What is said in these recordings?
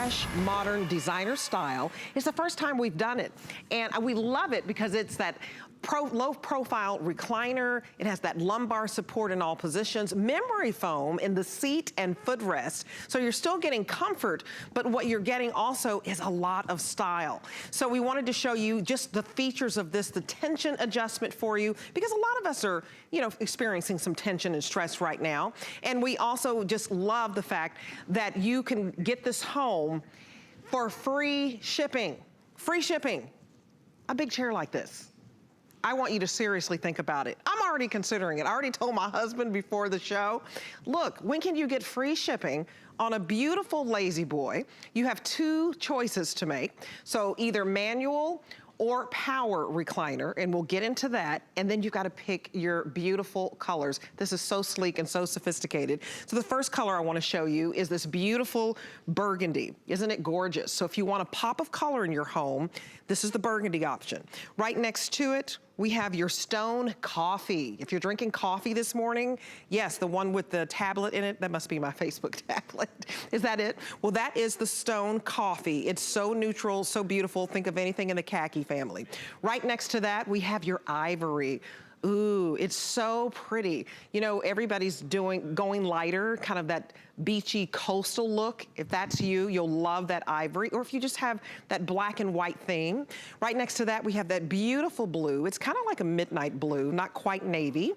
Fresh, modern designer style. It's the first time we've done it. And we love it because it's that low profile recliner. It has that lumbar support in all positions, memory foam in the seat and footrest. So you're still getting comfort, but what you're getting also is a lot of style. So we wanted to show you just the features of this, the tension adjustment for you, because a lot of us are, you know, experiencing some tension and stress right now. And we also just love the fact that you can get this home for free shipping. Free shipping. A big chair like this. I want you to seriously think about it. I'm already considering it. I already told my husband before the show, look, when can you get free shipping on a beautiful LaZBoy? You have two choices to make. So either manual or power recliner, and we'll get into that, and then you've got to pick your beautiful colors. This is so sleek and so sophisticated. So the first color I want to show you is this beautiful burgundy. Isn't it gorgeous? So if you want a pop of color in your home, this is the burgundy option. Right next to it, we have your stone coffee. If you're drinking coffee this morning, yes, the one with the tablet in it, that must be my Facebook tablet. Is that it? Well, that is the stone coffee. It's so neutral, so beautiful. Think of anything in the khaki family. Right next to that, we have your ivory. Ooh, it's so pretty. You know, everybody's going lighter, kind of that beachy coastal look. If that's you, you'll love that ivory. Or if you just have that black and white theme. Right next to that, we have that beautiful blue. It's kind of like a midnight blue, not quite navy.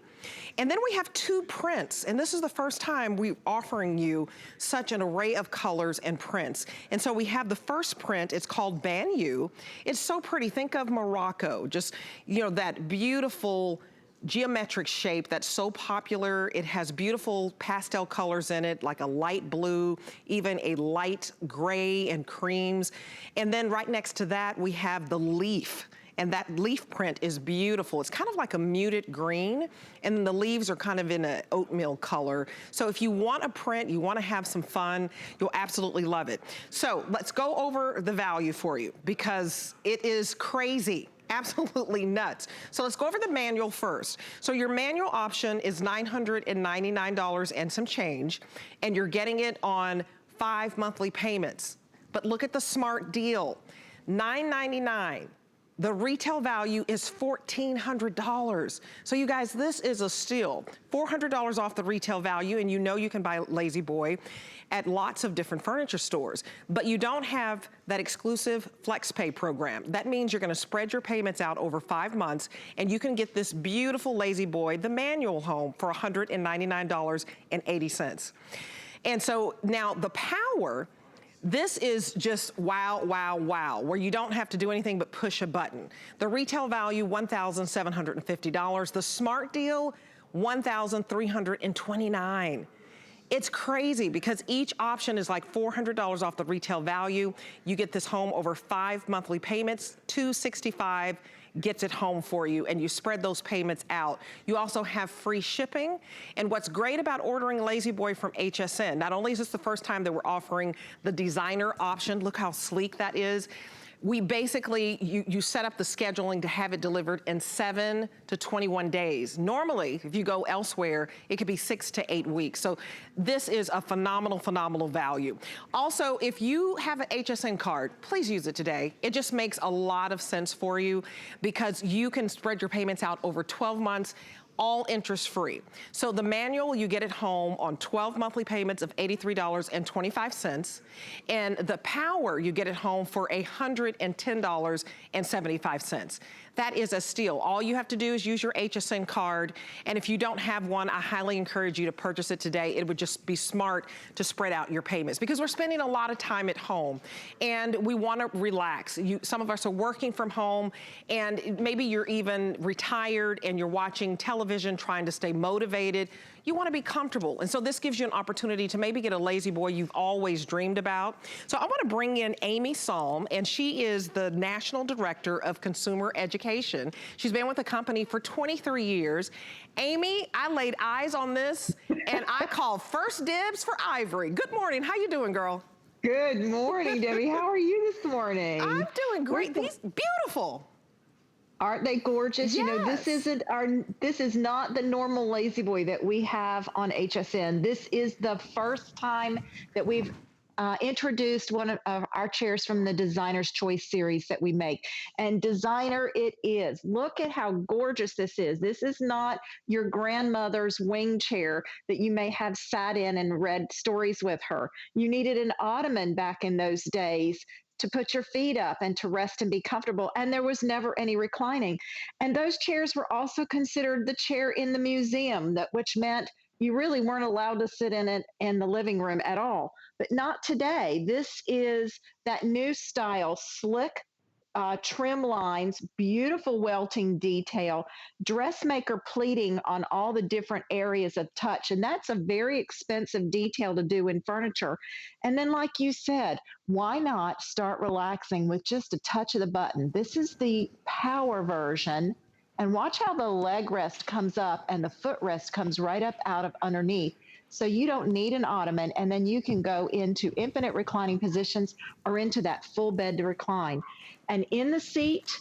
And then we have two prints. And this is the first time we're offering you such an array of colors and prints. And so we have the first print, it's called Banyu. It's so pretty. Think of Morocco, just, you know, that beautiful geometric shape that's so popular. It has beautiful pastel colors in it, like a light blue, even a light gray and creams. And then right next to that, we have the leaf. And that leaf print is beautiful. It's kind of like a muted green, and the leaves are kind of in an oatmeal color. So if you want a print, you want to have some fun, you'll absolutely love it. So let's go over the value for you, because it is crazy. Absolutely nuts. So let's go over the manual first. So your manual option is $999 and some change, and you're getting it on 5 monthly payments. But look at the smart deal, $999. The retail value is $1,400. So you guys, this is a steal. $400 off the retail value, and you know you can buy LaZBoy at lots of different furniture stores. But you don't have that exclusive FlexPay program. That means you're gonna spread your payments out over 5 months, and you can get this beautiful LaZBoy, the manual home, for $199.80. And so now the power, this is just wow, wow, wow, where you don't have to do anything but push a button. The retail value, $1,750. The smart deal, $1,329. It's crazy because each option is like $400 off the retail value. You get this home over 5 monthly payments, $265 gets it home for you, and you spread those payments out. You also have free shipping. And what's great about ordering LaZBoy from HSN, not only is this the first time that we're offering the designer option, look how sleek that is. We basically, you set up the scheduling to have it delivered in 7 to 21 days. Normally, if you go elsewhere, it could be 6 to 8 weeks. So this is a phenomenal, phenomenal value. Also, if you have an HSN card, please use it today. It just makes a lot of sense for you because you can spread your payments out over 12 months, all interest free. So the manual, you get it home on 12 monthly payments of $83.25. And the power, you get it home for $110.75. That is a steal. All you have to do is use your HSN card. And if you don't have one, I highly encourage you to purchase it today. It would just be smart to spread out your payments because we're spending a lot of time at home and we want to relax. Some of us are working from home, and maybe you're even retired and you're watching television trying to stay motivated. You want to be comfortable. And so this gives you an opportunity to maybe get a LaZBoy you've always dreamed about. So I want to bring in Amy Salm, and she is the National Director of Consumer Education. She's been with the company for 23 years. Amy, I laid eyes on this and I called first dibs for Ivory. Good morning. How you doing, girl? Good morning, Debbie. How are you this morning? I'm doing great. These beautiful. Aren't they gorgeous? Yes. You know, this is not the normal LaZBoy that we have on HSN. This is the first time that we've introduced one of our chairs from the Designer's Choice series that we make. And designer it is. Look at how gorgeous this is. This is not your grandmother's wing chair that you may have sat in and read stories with her. You needed an ottoman back in those days to put your feet up and to rest and be comfortable. And there was never any reclining. And those chairs were also considered the chair in the museum, which meant you really weren't allowed to sit in it in the living room at all. But not today. This is that new style, slick trim lines, beautiful welting detail, dressmaker pleating on all the different areas of touch. And that's a very expensive detail to do in furniture. And then, like you said, why not start relaxing with just a touch of the button? This is the power version. And watch how the leg rest comes up and the footrest comes right up out of underneath. So you don't need an ottoman, and then you can go into infinite reclining positions or into that full bed to recline. And in the seat,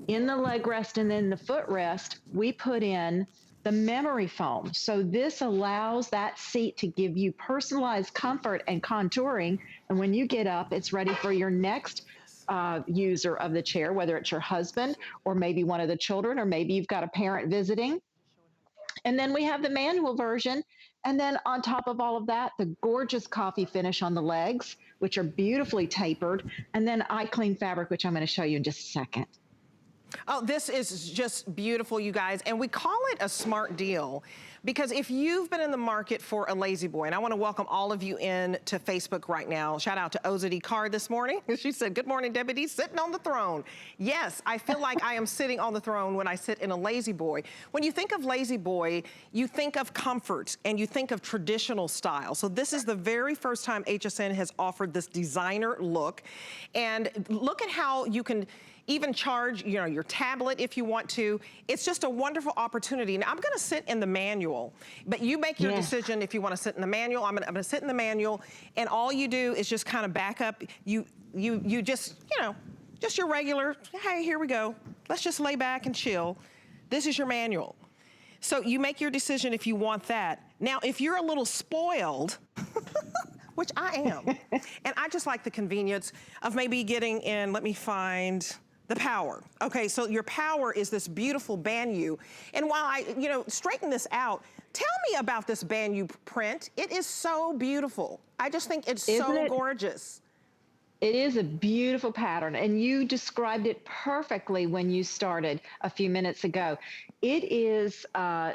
in the leg rest, and then the footrest, we put in the memory foam. So this allows that seat to give you personalized comfort and contouring. And when you get up, it's ready for your next user of the chair, whether it's your husband or maybe one of the children, or maybe you've got a parent visiting. And then we have the manual version. And then on top of all of that, the gorgeous coffee finish on the legs, which are beautifully tapered. And then IClean fabric, which I'm going to show you in just a second. Oh, this is just beautiful, you guys. And we call it a smart deal because if you've been in the market for a LaZBoy, and I want to welcome all of you in to Facebook right now. Shout out to OZD Carr this morning. She said, good morning, Debbie, sitting on the throne. Yes, I feel like I am sitting on the throne when I sit in a LaZBoy. When you think of LaZBoy, you think of comfort and you think of traditional style. So this is the very first time HSN has offered this designer look. And look at how you can even charge, you know, your tablet if you want to. It's just a wonderful opportunity. Now, I'm gonna sit in the manual, but you make your decision if you wanna sit in the manual. I'm gonna sit in the manual, and all you do is just kind of back up. You just, you know, just your regular, hey, here we go. Let's just lay back and chill. This is your manual. So you make your decision if you want that. Now, if you're a little spoiled, which I am, and I just like the convenience of maybe getting in, let me find, the power. Okay, so your power is this beautiful banyu. And while I, you know, straighten this out, tell me about this banyu print. It is so beautiful. I just think it's so gorgeous. It is a beautiful pattern, and you described it perfectly when you started a few minutes ago. It is,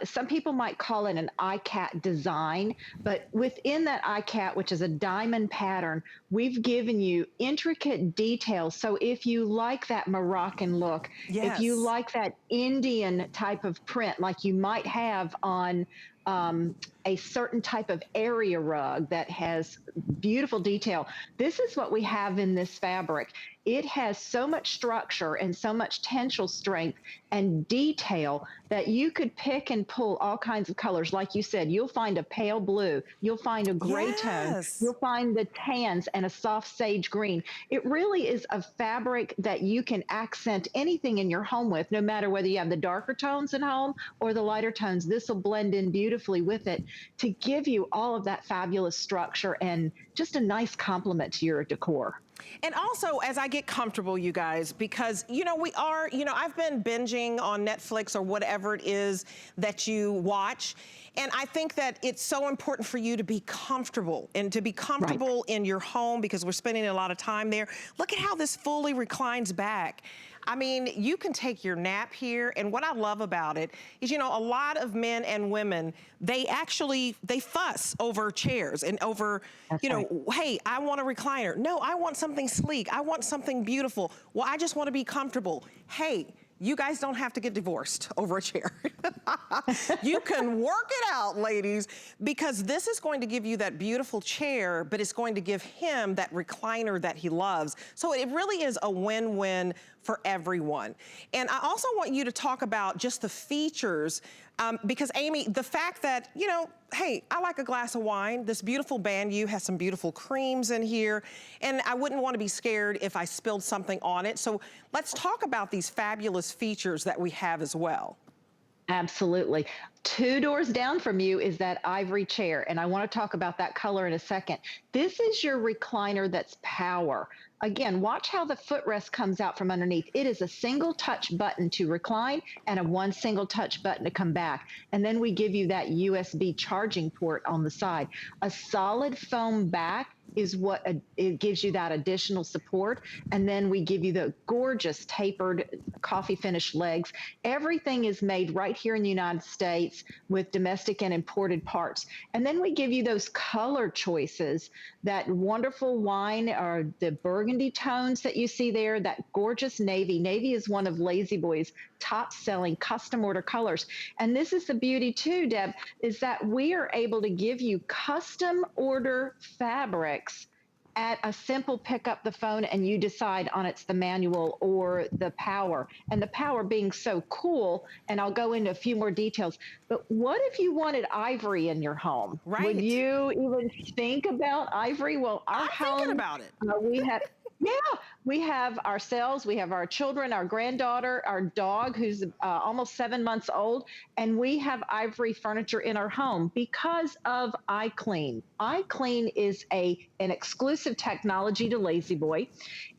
some people might call it an ICAT design, but within that ICAT, which is a diamond pattern, we've given you intricate details. So if you like that Moroccan look, if you like that Indian type of print, like you might have on a certain type of area rug that has beautiful detail. This is what we have in this fabric. It has so much structure and so much tensile strength and detail that you could pick and pull all kinds of colors. Like you said, you'll find a pale blue, you'll find a gray tone, you'll find the tans and a soft sage green. It really is a fabric that you can accent anything in your home with, no matter whether you have the darker tones at home or the lighter tones. This will blend in beautifully with it to give you all of that fabulous structure and just a nice complement to your decor. And also, as I get comfortable, you guys, because, you know, we are, you know, I've been binging on Netflix or whatever it is that you watch. And I think that it's so important for you to be comfortable and to be comfortable in your home because we're spending a lot of time there. Look at how this fully reclines back. I mean, you can take your nap here, and what I love about it is, you know, a lot of men and women, they fuss over chairs and over, you know, hey, I want a recliner. No, I want something sleek. I want something beautiful. Well, I just want to be comfortable. Hey, you guys don't have to get divorced over a chair. You can work it out, ladies, because this is going to give you that beautiful chair, but it's going to give him that recliner that he loves. So it really is a win-win for everyone. And I also want you to talk about just the features, because Amy, the fact that, you know, hey, I like a glass of wine. This beautiful banyu has some beautiful creams in here, and I wouldn't want to be scared if I spilled something on it. So let's talk about these fabulous features that we have as well. Absolutely. Two doors down from you is that ivory chair, and I want to talk about that color in a second. This is your recliner that's power. Again, watch how the footrest comes out from underneath. It is a single touch button to recline and a one single touch button to come back. And then we give you that USB charging port on the side. A solid foam back is what it gives you that additional support. And then we give you the gorgeous tapered coffee finish legs. Everything is made right here in the United States with domestic and imported parts. And then we give you those color choices, that wonderful wine or the burgundy tones that you see there, that gorgeous navy. Navy is one of LaZBoy's top selling custom order colors. And this is the beauty too, Deb, is that we are able to give you custom order fabrics at a simple pick up the phone and you decide on it's the manual or the power. And the power being so cool, and I'll go into a few more details, but what if you wanted ivory in your home? Right. Would you even think about ivory? Well, our I'm thinking about it. We have, yeah, we have ourselves, we have our children, our granddaughter, our dog who's almost 7 months old, and we have ivory furniture in our home because of iClean. iClean is an exclusive technology to LaZBoy.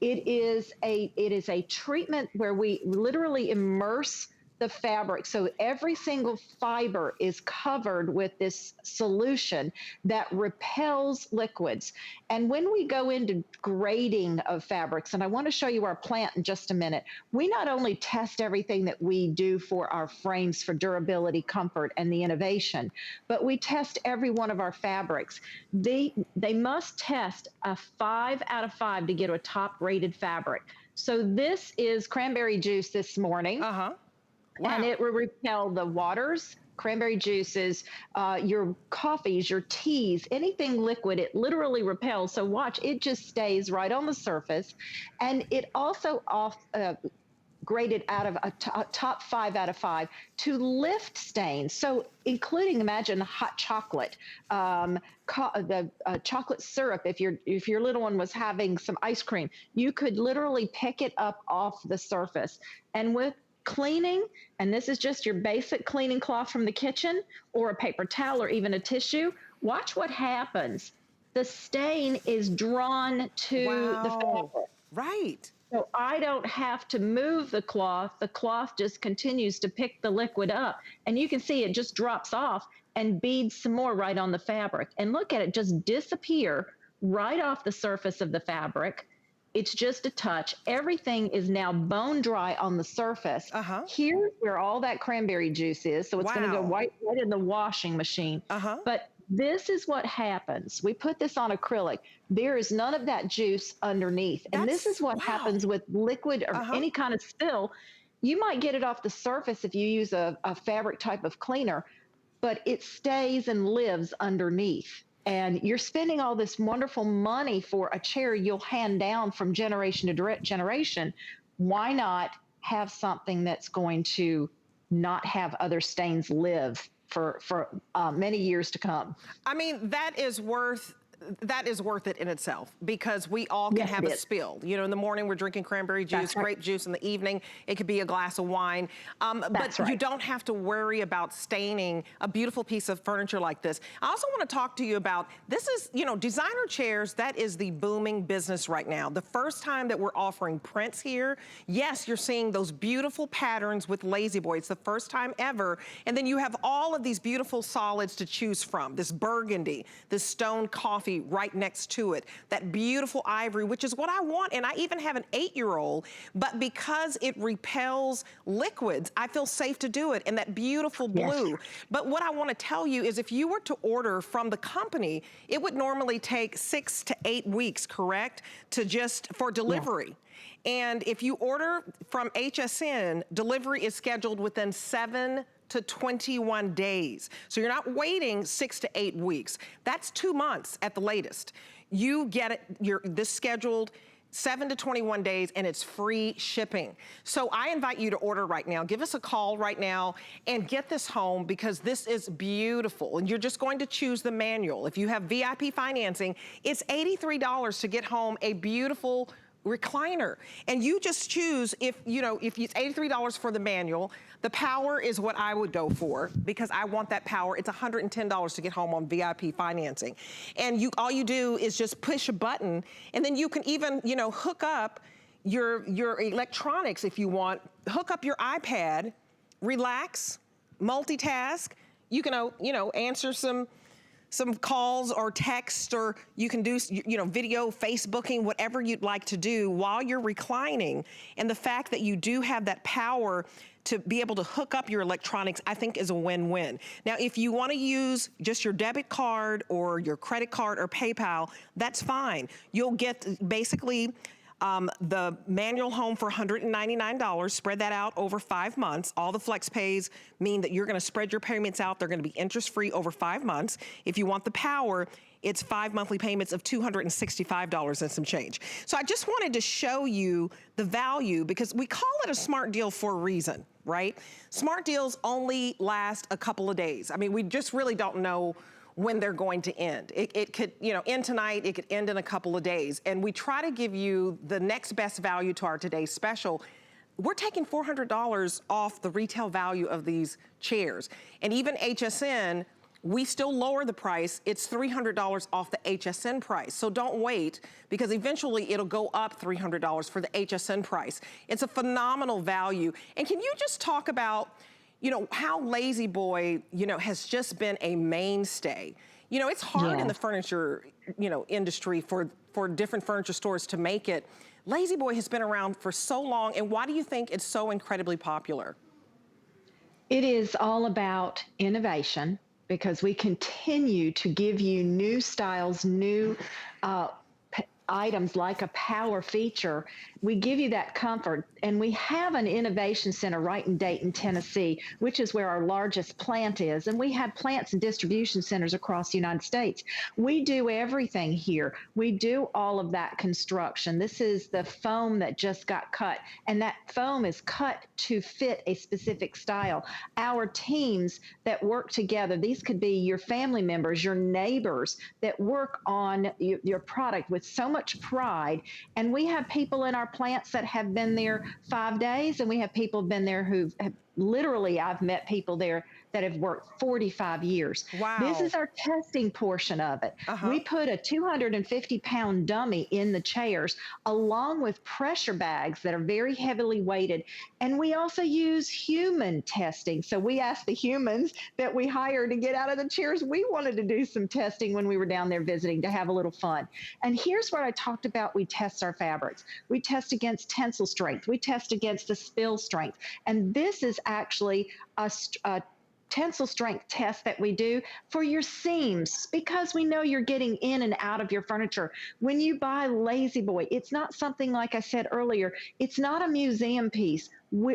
It is a treatment where we literally immerse the fabric. So every single fiber is covered with this solution that repels liquids. And when we go into grading of fabrics, and I want to show you our plant in just a minute, we not only test everything that we do for our frames for durability, comfort, and the innovation, but we test every one of our fabrics. They must test a 5 out of 5 to get a top rated fabric. So this is cranberry juice this morning. Uh-huh. Wow. And it will repel the waters, cranberry juices, your coffees, your teas, anything liquid, it literally repels. So watch, it just stays right on the surface. And it also graded out of a top 5 out of 5 to lift stains. So including, imagine hot chocolate, the chocolate syrup. If your little one was having some ice cream, you could literally pick it up off the surface. And with cleaning, and this is just your basic cleaning cloth from the kitchen or a paper towel or even a tissue, watch what happens. The stain is drawn to the fabric. Right. So I don't have to move the cloth. The cloth just continues to pick the liquid up. And you can see it just drops off and beads some more right on the fabric. And look at it just disappear right off the surface of the fabric. It's just a touch. Everything is now bone dry on the surface. Uh-huh. Here's where all that cranberry juice is. So it's going to go right in the washing machine. Uh-huh. But this is what happens. We put this on acrylic. There is none of that juice underneath. And this is what happens with liquid or any kind of spill. You might get it off the surface if you use a fabric type of cleaner, but it stays and lives underneath. And you're spending all this wonderful money for a chair you'll hand down from generation to generation. Why not have something that's going to not have other stains live for many years to come? I mean, that is worth it in itself, because we all can have a spill. You know, in the morning we're drinking cranberry juice, grape juice. In the evening it could be a glass of wine. But you don't have to worry about staining a beautiful piece of furniture like this. I also want to talk to you about, this is, you know, designer chairs, that is the booming business right now. The first time that we're offering prints here, yes, you're seeing those beautiful patterns with LaZBoy. It's the first time ever. And then you have all of these beautiful solids to choose from. This burgundy, this stone coffee right next to it, that beautiful ivory, which is what I want. And I even have an 8-year-old, but because it repels liquids, I feel safe to do it. And that beautiful blue. But what I want to tell you is, if you were to order from the company, it would normally take 6 to 8 weeks, correct? For delivery. And if you order from HSN, delivery is scheduled within 7 to 21 days. So you're not waiting 6 to 8 weeks. That's 2 months at the latest. You get it, this scheduled 7 to 21 days, and it's free shipping. So I invite you to order right now. Give us a call right now and get this home, because this is beautiful. And you're just going to choose the manual. If you have VIP financing, it's $83 to get home a beautiful recliner. And you just choose if it's $83 for the manual. The power is what I would go for because I want that power. It's $110 to get home on VIP financing. And all you do is just push a button, and then you can even, hook up your electronics if you want. Hook up your iPad, relax, multitask. You can, answer some calls or text, or you can do, video, Facebooking, whatever you'd like to do while you're reclining. And the fact that you do have that power to be able to hook up your electronics, I think is a win-win. Now, if you want to use just your debit card or your credit card or PayPal, that's fine. You'll get basically the manual home for $199, spread that out over 5 months. All the flex pays mean that you're gonna spread your payments out. They're gonna be interest-free over 5 months. If you want the power, it's 5 monthly payments of $265 and some change. So I just wanted to show you the value because we call it a smart deal for a reason, right? Smart deals only last a couple of days. I mean, we just really don't know when they're going to end. It could, end tonight, it could end in a couple of days. And we try to give you the next best value to our today's special. We're taking $400 off the retail value of these chairs. And even HSN, we still lower the price. It's $300 off the HSN price. So don't wait, because eventually it'll go up $300 for the HSN price. It's a phenomenal value. And can you just talk about how LaZBoy, has just been a mainstay. It's hard in the furniture, industry for different furniture stores to make it. LaZBoy has been around for so long, and why do you think it's so incredibly popular? It is all about innovation because we continue to give you new styles, new items like a power feature. We give you that comfort, and we have an innovation center right in Dayton, Tennessee, which is where our largest plant is, and we have plants and distribution centers across the United States. We do everything here. We do all of that construction. This is the foam that just got cut, and that foam is cut to fit a specific style. Our teams that work together, these could be your family members, your neighbors that work on your product with so much pride, and we have people in our plants that have been there 5 days, and we have people been there who have literally, I've met people there that have worked 45 years. Wow. This is our testing portion of it. We put a 250-pound dummy in the chairs along with pressure bags that are very heavily weighted. And we also use human testing. So we asked the humans that we hired to get out of the chairs. We wanted to do some testing when we were down there visiting to have a little fun. And here's what I talked about. We test our fabrics. We test against tensile strength. We test against the spill strength. And this is actually a tensile strength test that we do for your seams, because we know you're getting in and out of your furniture. When you buy LaZBoy, it's not something, like I said earlier, it's not a museum piece.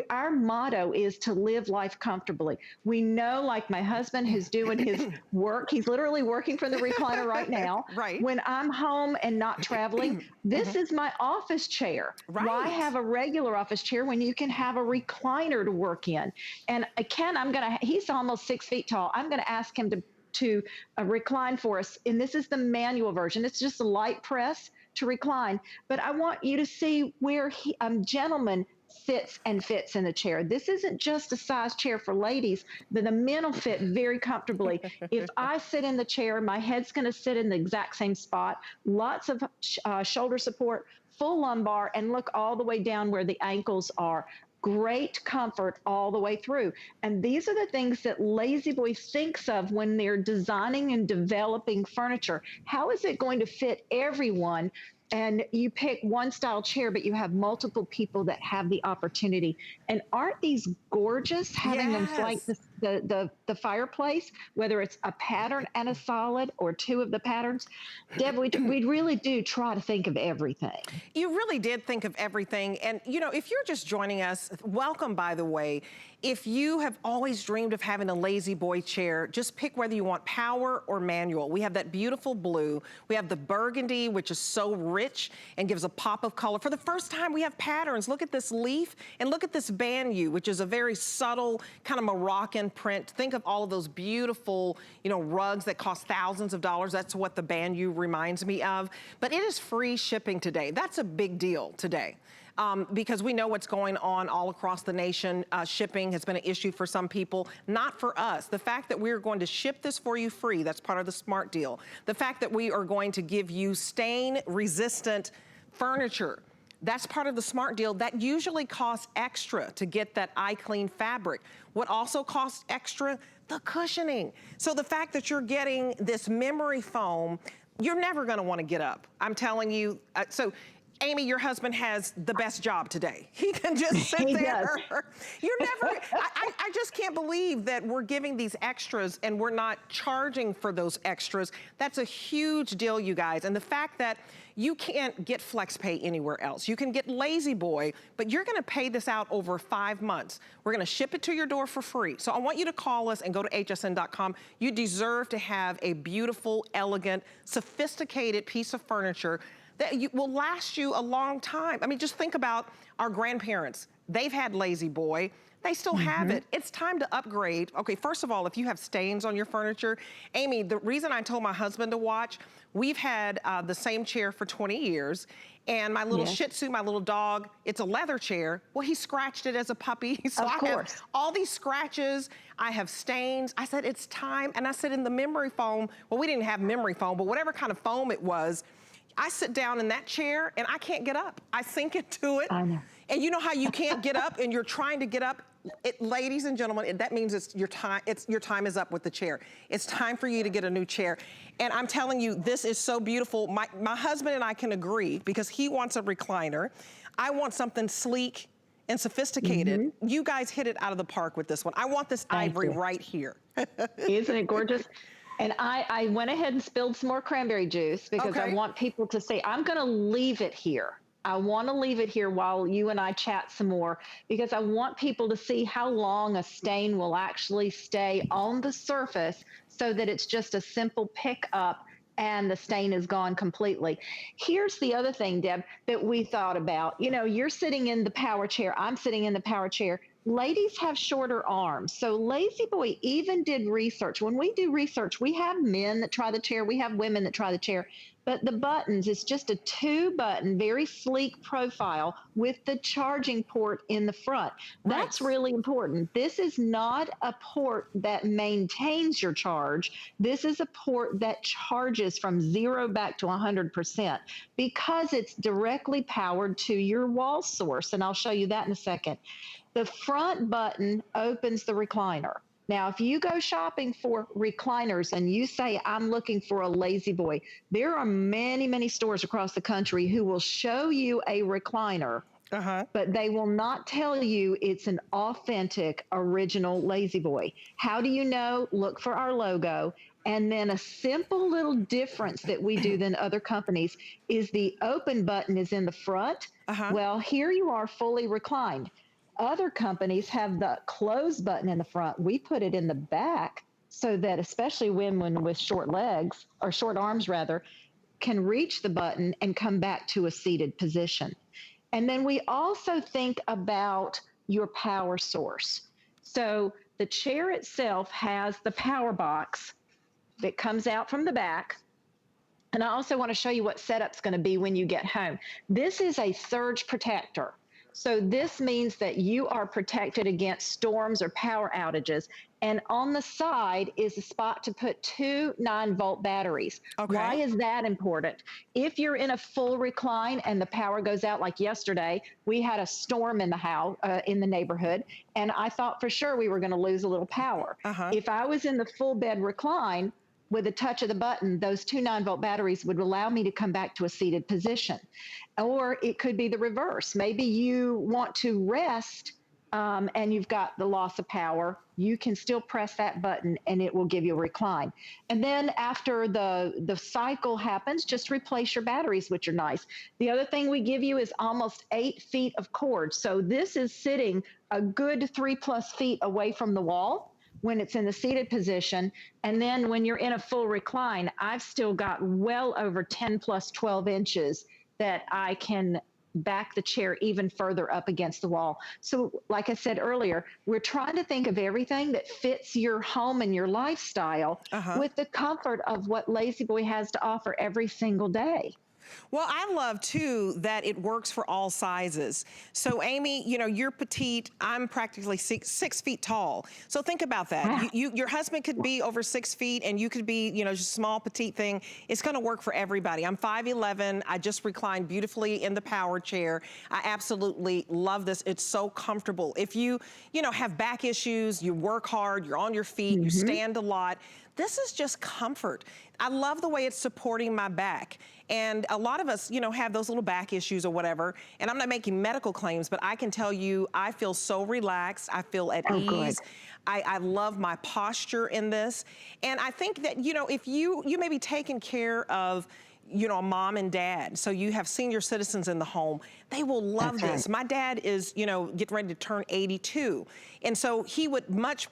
Our motto is to live life comfortably. We know, like my husband who's doing his work, he's literally working from the recliner right now. Right. When I'm home and not traveling, this is my office chair. Right. Why have a regular office chair when you can have a recliner to work in? And Ken, he's almost 6 feet tall. I'm going to ask him to recline for us. And this is the manual version. It's just a light press to recline. But I want you to see where gentleman sits and fits in the chair. This isn't just a size chair for ladies, but the men will fit very comfortably. If I sit in the chair, my head's going to sit in the exact same spot, lots of shoulder support, full lumbar, and look all the way down where the ankles are. Great comfort all the way through. And these are the things that LaZBoy thinks of when they're designing and developing furniture. How is it going to fit everyone? And you pick one style chair, but you have multiple people that have the opportunity. And aren't these gorgeous, having them flank the fireplace, whether it's a pattern and a solid or two of the patterns? Deb, we really do try to think of everything. You really did think of everything. And, if you're just joining us, welcome, by the way. If you have always dreamed of having a LaZBoy chair, just pick whether you want power or manual. We have that beautiful blue. We have the burgundy, which is so rich and gives a pop of color. For the first time, we have patterns. Look at this leaf and look at this banyu, which is a very subtle kind of Moroccan print. Think of all of those beautiful, you know, rugs that cost thousands of dollars. That's what the Banyu reminds me of. But it is free shipping today. That's a big deal today. Because we know what's going on all across the nation. Shipping has been an issue for some people, not for us. The fact that we're going to ship this for you free, that's part of the smart deal. The fact that we are going to give you stain-resistant furniture, that's part of the smart deal. That usually costs extra to get that iClean fabric. What also costs extra? The cushioning. So the fact that you're getting this memory foam, you're never gonna wanna get up. I'm telling you. So Amy, your husband has the best job today. He can just sit there. You're never, I just can't believe that we're giving these extras and we're not charging for those extras. That's a huge deal, you guys. And the fact that you can't get FlexPay anywhere else. You can get LaZBoy, but you're gonna pay this out over 5 months. We're gonna ship it to your door for free. So I want you to call us and go to hsn.com. You deserve to have a beautiful, elegant, sophisticated piece of furniture that will last you a long time. I mean, just think about our grandparents. They've had LaZBoy. They still have it. It's time to upgrade. Okay, first of all, if you have stains on your furniture, Amy, the reason I told my husband to watch, we've had the same chair for 20 years, and my little Shih Tzu, my little dog, it's a leather chair. Well, he scratched it as a puppy. So I have all these scratches. I have stains. I said, it's time. And I said, in the memory foam, well, we didn't have memory foam, but whatever kind of foam it was, I sit down in that chair and I can't get up. I sink into it. I know. And you know how you can't get up and you're trying to get up? Ladies and gentlemen, that means your time is up with the chair. It's time for you to get a new chair. And I'm telling you, this is so beautiful. My husband and I can agree because he wants a recliner. I want something sleek and sophisticated. You guys hit it out of the park with this one. I want this ivory right here. Isn't it gorgeous? And I went ahead and spilled some more cranberry juice because I want people to say, I'm going to leave it here. I want to leave it here while you and I chat some more because I want people to see how long a stain will actually stay on the surface so that it's just a simple pick up and the stain is gone completely. Here's the other thing, Deb, that we thought about. You know, you're sitting in the power chair. I'm sitting in the power chair. Ladies have shorter arms. So LaZBoy even did research. When we do research, we have men that try the chair. We have women that try the chair. But the buttons, it's just a 2-button, very sleek profile with the charging port in the front. That's really important. This is not a port that maintains your charge. This is a port that charges from 0 back to 100% because it's directly powered to your wall source. And I'll show you that in a second. The front button opens the recliner. Now, if you go shopping for recliners and you say, I'm looking for a LaZBoy, there are many, many stores across the country who will show you a recliner, but they will not tell you it's an authentic, original LaZBoy. How do you know? Look for our logo. And then a simple little difference that we do than other companies is the open button is in the front. Well, here you are fully reclined. Other companies have the close button in the front. We put it in the back so that especially women with short legs, or short arms rather, can reach the button and come back to a seated position. And then we also think about your power source. So the chair itself has the power box that comes out from the back. And I also want to show you what setup's going to be when you get home. This is a surge protector. So this means that you are protected against storms or power outages. And on the side is a spot to put 2 9-volt batteries. Why is that important? If you're in a full recline and the power goes out, like yesterday, we had a storm in the house, in the neighborhood, and I thought for sure we were going to lose a little power. If I was in the full bed recline, with a touch of the button, those 2 9-volt batteries would allow me to come back to a seated position. Or it could be the reverse. Maybe you want to rest and you've got the loss of power. You can still press that button and it will give you a recline. And then after the cycle happens, just replace your batteries, which are nice. The other thing we give you is almost 8 feet of cord. So this is sitting a good 3+ feet away from the wall when it's in the seated position. And then when you're in a full recline, I've still got well over 10 plus 12 inches that I can back the chair even further up against the wall. So like I said earlier, we're trying to think of everything that fits your home and your lifestyle Uh-huh. with the comfort of what LaZBoy has to offer every single day. Well, I love too that it works for all sizes. So Amy, you know, you're petite, I'm practically 6 feet tall. So think about that. Wow. Your husband could be over 6 feet and you could be, you know, just a small petite thing. It's gonna work for everybody. I'm 5'11", I just reclined beautifully in the power chair. I absolutely love this, it's so comfortable. If you know, have back issues, you work hard, you're on your feet, you stand a lot, this is just comfort. I love the way it's supporting my back. And a lot of us, you know, have those little back issues or whatever. And I'm not making medical claims, but I can tell you, I feel so relaxed. I feel at Oh, ease. good. I love my posture in this. And I think that, you know, if you may be taking care of, you know, a mom and dad, so you have senior citizens in the home, they will love That's this. right. My dad is, you know, getting ready to turn 82. And so he would much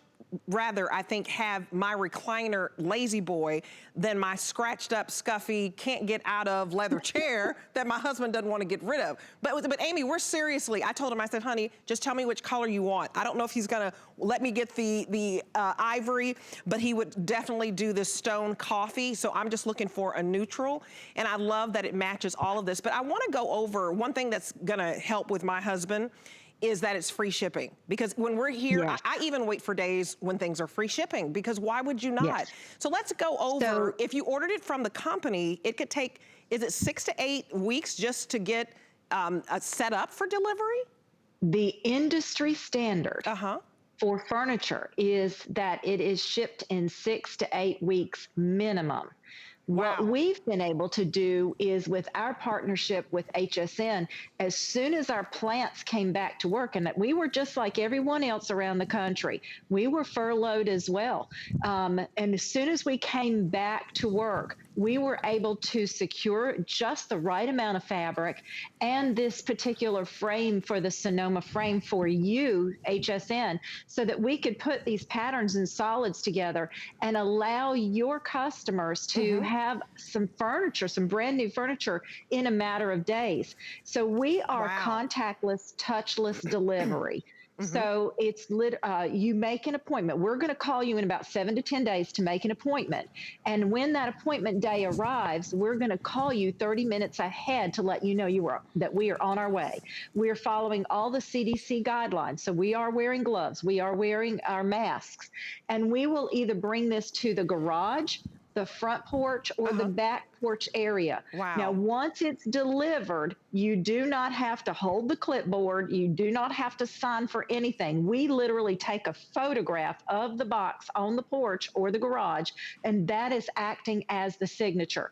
rather, I think, have my recliner LaZBoy than my scratched up, scuffy, can't get out of leather chair that my husband doesn't want to get rid of. But Amy, we're seriously, I told him, I said, honey, just tell me which color you want. I don't know if he's gonna let me get the ivory, but he would definitely do this stone coffee. So I'm just looking for a neutral. And I love that it matches all of this. But I want to go over one thing that's gonna help with my husband is that it's free shipping. Because when we're here, Yes. I even wait for days when things are free shipping, because why would you not? Yes. So let's go over, So if you ordered it from the company, it could take, is it 6 to 8 weeks just to get set up for delivery? the industry standard Uh-huh. for furniture is that it is shipped in 6 to 8 weeks minimum. What Wow. we've been able to do is with our partnership with HSN, as soon as our plants came back to work, and that we were just like everyone else around the country, we were furloughed as well. And as soon as we came back to work, we were able to secure just the right amount of fabric and this particular frame for the Sonoma frame for you, HSN, so that we could put these patterns and solids together and allow your customers to have some furniture, some brand new furniture in a matter of days. So we are Wow. contactless, touchless delivery. So it's you make an appointment. We're going to call you in about 7 to 10 days to make an appointment. And when that appointment day arrives, we're going to call you 30 minutes ahead to let you know that we are on our way. We're following all the CDC guidelines. So we are wearing gloves. We are wearing our masks. And we will either bring this to the garage, the front porch, or the back porch area. Wow. Now, once it's delivered, you do not have to hold the clipboard. You do not have to sign for anything. We literally take a photograph of the box on the porch or the garage, and that is acting as the signature.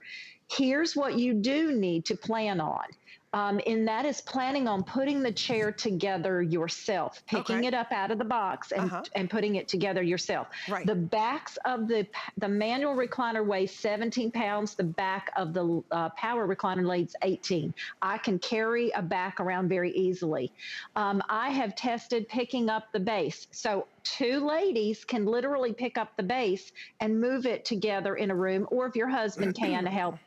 Here's what you do need to plan on. And that is planning on putting the chair together yourself, picking it up out of the box and putting it together yourself. Right. The backs of the manual recliner weighs 17 pounds. The back of the power recliner weighs 18. I can carry a back around very easily. I have tested picking up the base. So 2 ladies can literally pick up the base and move it together in a room, or if your husband can help.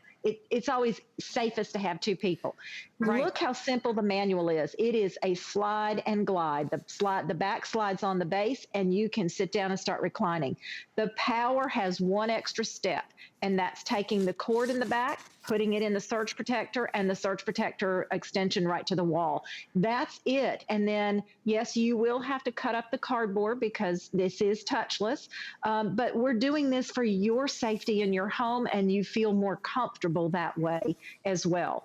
It's always safest to have 2 people. Right. Look how simple the manual is. It is a slide and glide. The back slides on the base, and you can sit down and start reclining. The power has one extra step, and that's taking the cord in the back, putting it in the surge protector, and the surge protector extension right to the wall. That's it. And then, yes, you will have to cut up the cardboard because this is touchless, but we're doing this for your safety in your home, and you feel more comfortable that way as well.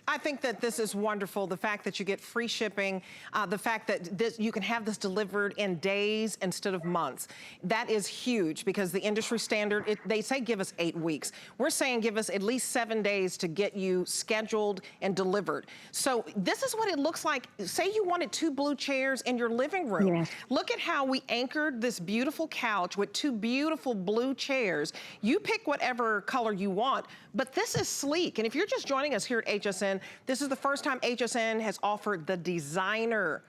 I think that this is wonderful. The fact that you get free shipping, the fact that you can have this delivered in days instead of months. That is huge, because the industry standard, they say give us 8 weeks. We're saying give us at least 7 days to get you scheduled and delivered. So this is what it looks like. Say you wanted 2 blue chairs in your living room. Yes. Look at how we anchored this beautiful couch with 2 beautiful blue chairs. You pick whatever color you want, but this is sleek. And if you're just joining us here at HSN, this is the first time HSN has offered the designer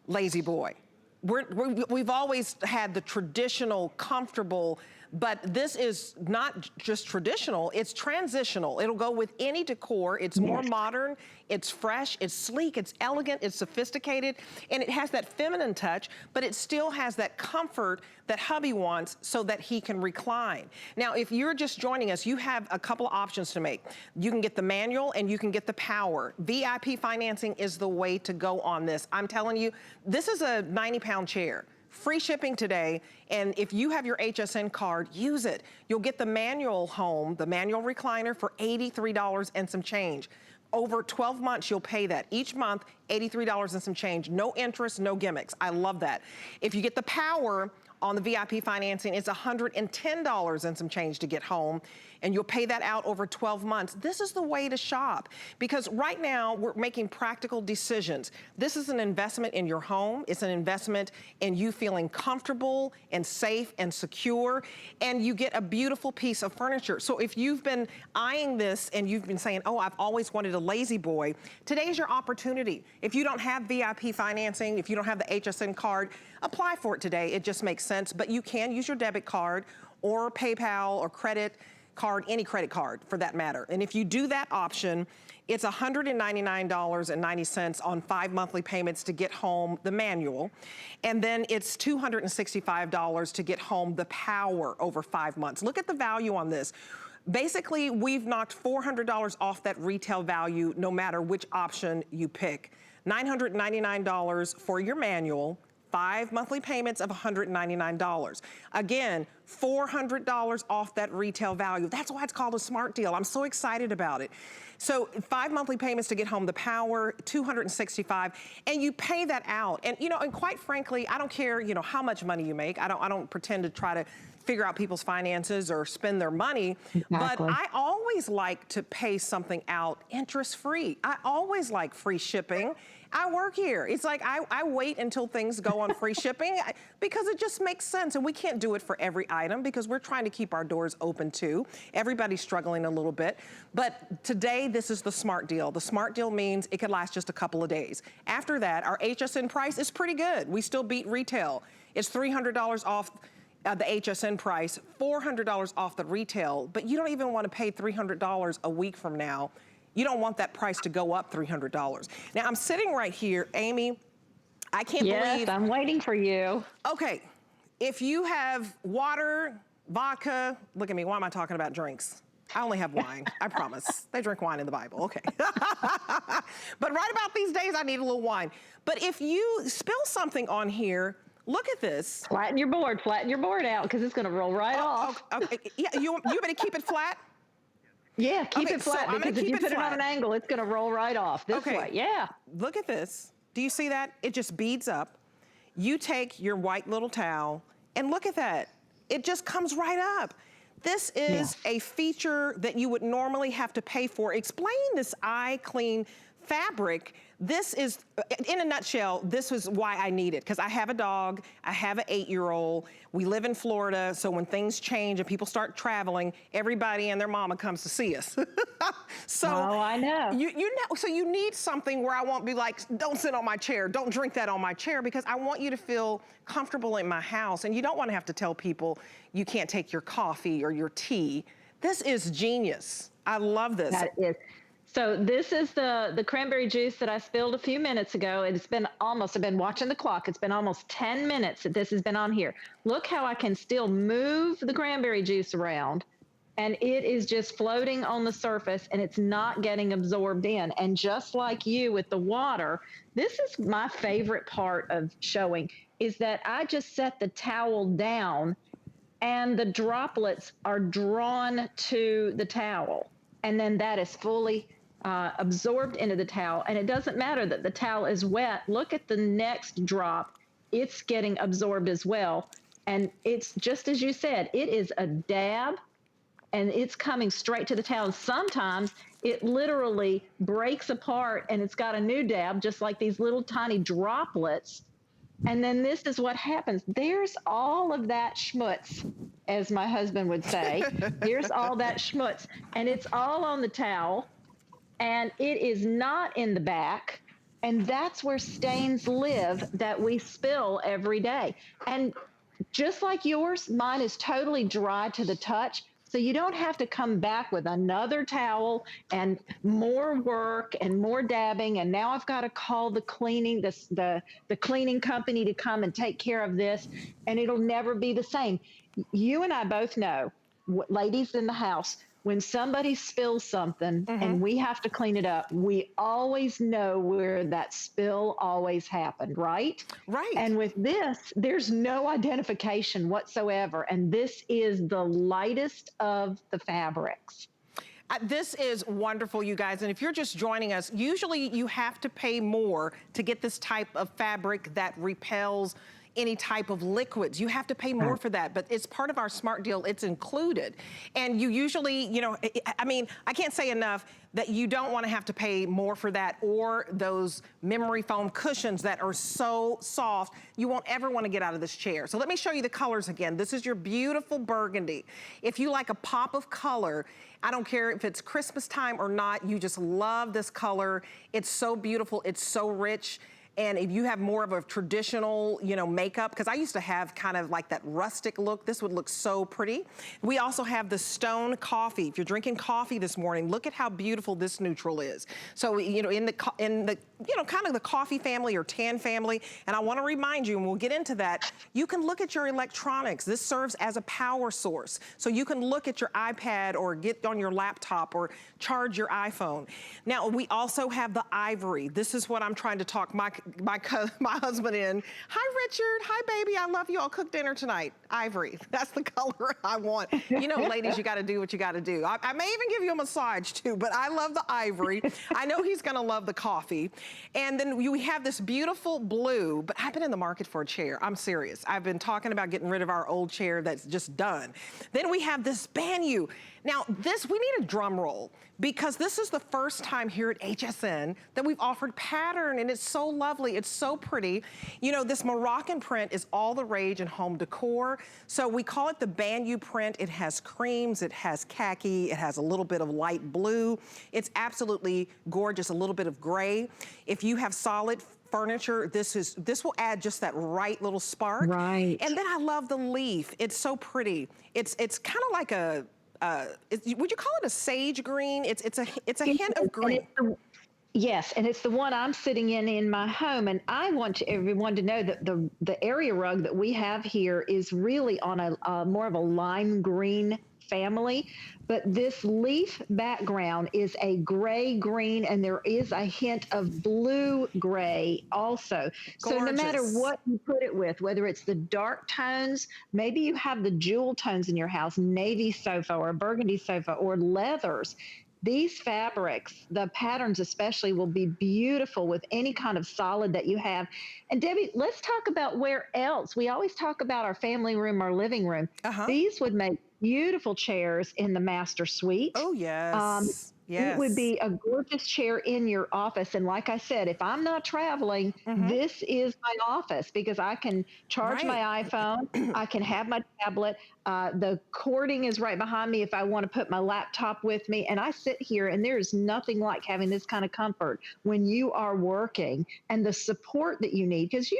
LaZBoy. We've always had the traditional, comfortable but this is not just traditional, it's transitional. It'll go with any decor. It's more modern, it's fresh, it's sleek, it's elegant, it's sophisticated, and it has that feminine touch, but it still has that comfort that hubby wants so that he can recline. Now, if you're just joining us, you have a couple of options to make. You can get the manual and you can get the power. VIP financing is the way to go on this. I'm telling you, this is a 90-pound chair. Free shipping today, and if you have your HSN card, use it. You'll get the manual home, the manual recliner for $83 and some change. Over 12 months, you'll pay that. Each month, $83 and some change. No interest, no gimmicks. I love that. If you get the power on the VIP financing, it's $110 and some change to get home, and you'll pay that out over 12 months. This is the way to shop, because right now we're making practical decisions. This is an investment in your home. It's an investment in you feeling comfortable and safe and secure, and you get a beautiful piece of furniture. So if you've been eyeing this and you've been saying, oh, I've always wanted a LaZBoy, today's your opportunity. If you don't have VIP financing, if you don't have the HSN card, apply for it today. It just makes sense, but you can use your debit card or PayPal or credit card, any credit card for that matter. And if you do that option, it's $199.90 on 5 monthly payments to get home the manual. And then it's $265 to get home the power over 5 months. Look at the value on this. Basically, we've knocked $400 off that retail value no matter which option you pick. $999 for your manual, 5 monthly payments of $199. Again, $400 off that retail value. That's why it's called a smart deal. I'm so excited about it. So 5 monthly payments to get home the power, $265, and you pay that out. And and quite frankly, I don't care, how much money you make. I don't pretend to try to figure out people's finances or spend their money. But I always like to pay something out interest-free. I always like free shipping. I work here. It's like I wait until things go on free shipping because it just makes sense. And we can't do it for every item because we're trying to keep our doors open too. Everybody's struggling a little bit. But today, this is the smart deal. The smart deal means it could last just a couple of days. After that, our HSN price is pretty good. We still beat retail. It's $300 off the HSN price, $400 off the retail, but you don't even want to pay $300 a week from now. You don't want that price to go up $300. Now, I'm sitting right here, Amy, I can't believe. Yes, I'm waiting for you. Okay, if you have water, vodka, look at me, why am I talking about drinks? I only have wine, I promise. They drink wine in the Bible, okay. But right about these days, I need a little wine. But if you spill something on here, look at this. Flatten your board out because it's gonna roll right off. Okay. Yeah, you better keep it flat? Yeah, keep it flat because if you put it on an angle, it's gonna roll right off this way, yeah. Look at this. Do you see that? It just beads up. You take your white little towel and look at that. It just comes right up. This is a feature that you would normally have to pay for. Explain this IClean fabric. This is, in a nutshell, this is why I need it, because I have a dog, I have an 8-year-old, we live in Florida, so when things change and people start traveling, everybody and their mama comes to see us. So, oh, I know. So you need something where I won't be like, don't sit on my chair, don't drink that on my chair, because I want you to feel comfortable in my house, and you don't want to have to tell people you can't take your coffee or your tea. This is genius. I love this. That is. So this is the cranberry juice that I spilled a few minutes ago. It's been almost, I've been watching the clock. It's been almost 10 minutes that this has been on here. Look how I can still move the cranberry juice around, and it is just floating on the surface and it's not getting absorbed in. And just like you with the water, this is my favorite part of showing is that I just set the towel down and the droplets are drawn to the towel. And then that is fully absorbed into the towel. And it doesn't matter that the towel is wet. Look at the next drop. It's getting absorbed as well. And it's just as you said, it is a dab and it's coming straight to the towel. And sometimes it literally breaks apart and it's got a new dab, just like these little tiny droplets. And then this is what happens. There's all of that schmutz, as my husband would say. Here's all that schmutz. And it's all on the towel. And it is not in the back. And that's where stains live that we spill every day. And just like yours, mine is totally dry to the touch. So you don't have to come back with another towel and more work and more dabbing. And now I've got to call the cleaning company to come and take care of this. And it'll never be the same. You and I both know, ladies in the house, when somebody spills something and we have to clean it up, we always know where that spill always happened, right? Right. And with this, there's no identification whatsoever. And this is the lightest of the fabrics. This is wonderful, you guys. And if you're just joining us, usually you have to pay more to get this type of fabric that repels any type of liquids. You have to pay more for that, but it's part of our smart deal. It's included. And you usually, you know, I mean, I can't say enough that you don't want to have to pay more for that, or those memory foam cushions that are so soft, you won't ever want to get out of this chair. So let me show you the colors again. This is your beautiful burgundy. If you like a pop of color, I don't care if it's Christmas time or not, you just love this color. It's so beautiful, it's so rich. And if you have more of a traditional, you know, makeup, because I used to have kind of like that rustic look, this would look so pretty. We also have the stone coffee. If you're drinking coffee this morning, look at how beautiful this neutral is. So, you know, in the you know, kind of the coffee family or tan family, and I want to remind you, and we'll get into that, you can look at your electronics. This serves as a power source. So you can look at your iPad or get on your laptop or charge your iPhone. Now, we also have the ivory. This is what I'm trying to talk my husband in. Hi, Richard. Hi, baby. I love you. I'll cook dinner tonight. Ivory. That's the color I want. You know, ladies, you got to do what you got to do. I may even give you a massage too, but I love the ivory. I know he's going to love the coffee. And then we have this beautiful blue, but I've been in the market for a chair. I'm serious. I've been talking about getting rid of our old chair that's just done. Then we have this banyu. Now, we need a drum roll, because this is the first time here at HSN that we've offered pattern, and it's so lovely, it's so pretty. You know, this Moroccan print is all the rage in home decor, so we call it the banyu print. It has creams, it has khaki, it has a little bit of light blue. It's absolutely gorgeous, a little bit of gray. If you have solid furniture, this will add just that right little spark. Right. And then I love the leaf. It's so pretty. It's kind of like a, would you call it a sage green? It's a hint of green. Yes, and it's the one I'm sitting in my home. And I want everyone to know that the area rug that we have here is really on a more of a lime green family. But this leaf background is a gray green, and there is a hint of blue gray also. Gorgeous. So no matter what you put it with, whether it's the dark tones, maybe you have the jewel tones in your house, navy sofa or burgundy sofa or leathers, these fabrics, the patterns especially, will be beautiful with any kind of solid that you have. And Debbie, let's talk about where else. We always talk about our family room, our living room. These would make beautiful chairs in the master suite. Oh, yes. Yes. It would be a gorgeous chair in your office. And like I said, if I'm not traveling, this is my office, because I can charge my iPhone, I can have my tablet. The cording is right behind me if I want to put my laptop with me. And I sit here, and there's nothing like having this kind of comfort when you are working, and the support that you need. Because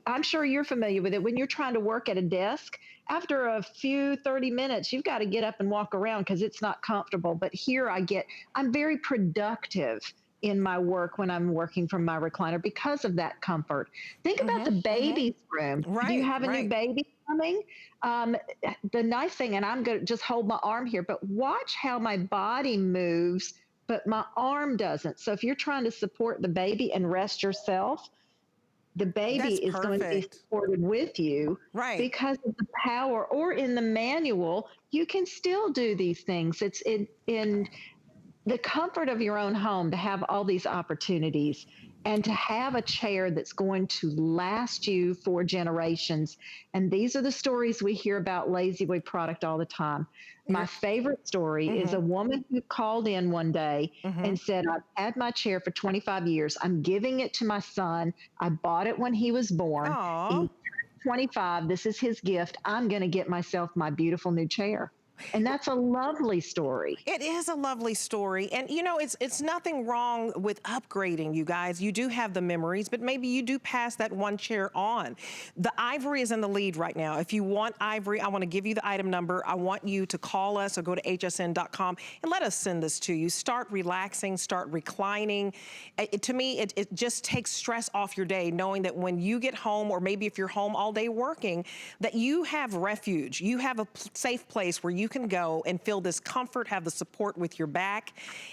I'm sure you're familiar with it. When you're trying to work at a desk, after a few 30 minutes, you've got to get up and walk around because it's not comfortable. But here I'm very productive in my work when I'm working from my recliner because of that comfort. Think about the baby's room. Right, Do you have a new baby coming? The nice thing, and I'm going to just hold my arm here, but watch how my body moves, but my arm doesn't. So if you're trying to support the baby and rest yourself, the baby is going to be supported with you, because of the power. Or in the manual, you can still do these things. It's in the comfort of your own home to have all these opportunities, and to have a chair that's going to last you for generations. And these are the stories we hear about LaZBoy product all the time. My favorite story is a woman who called in one day and said, I've had my chair for 25 years. I'm giving it to my son. I bought it when he was born. He turned 25. This is his gift. I'm going to get myself my beautiful new chair. And that's a lovely story. It is a lovely story. And you know, it's nothing wrong with upgrading, you guys. You do have the memories, but maybe you do pass that one chair on. The Ivory is in the lead right now. If you want Ivory, I want to give you the item number. I want you to call us or go to hsn.com and let us send this to you. Start relaxing, start reclining. To me, it just takes stress off your day, knowing that when you get home, or maybe if you're home all day working, that you have refuge. You have a safe place where you can go and feel this comfort, have the support with your back.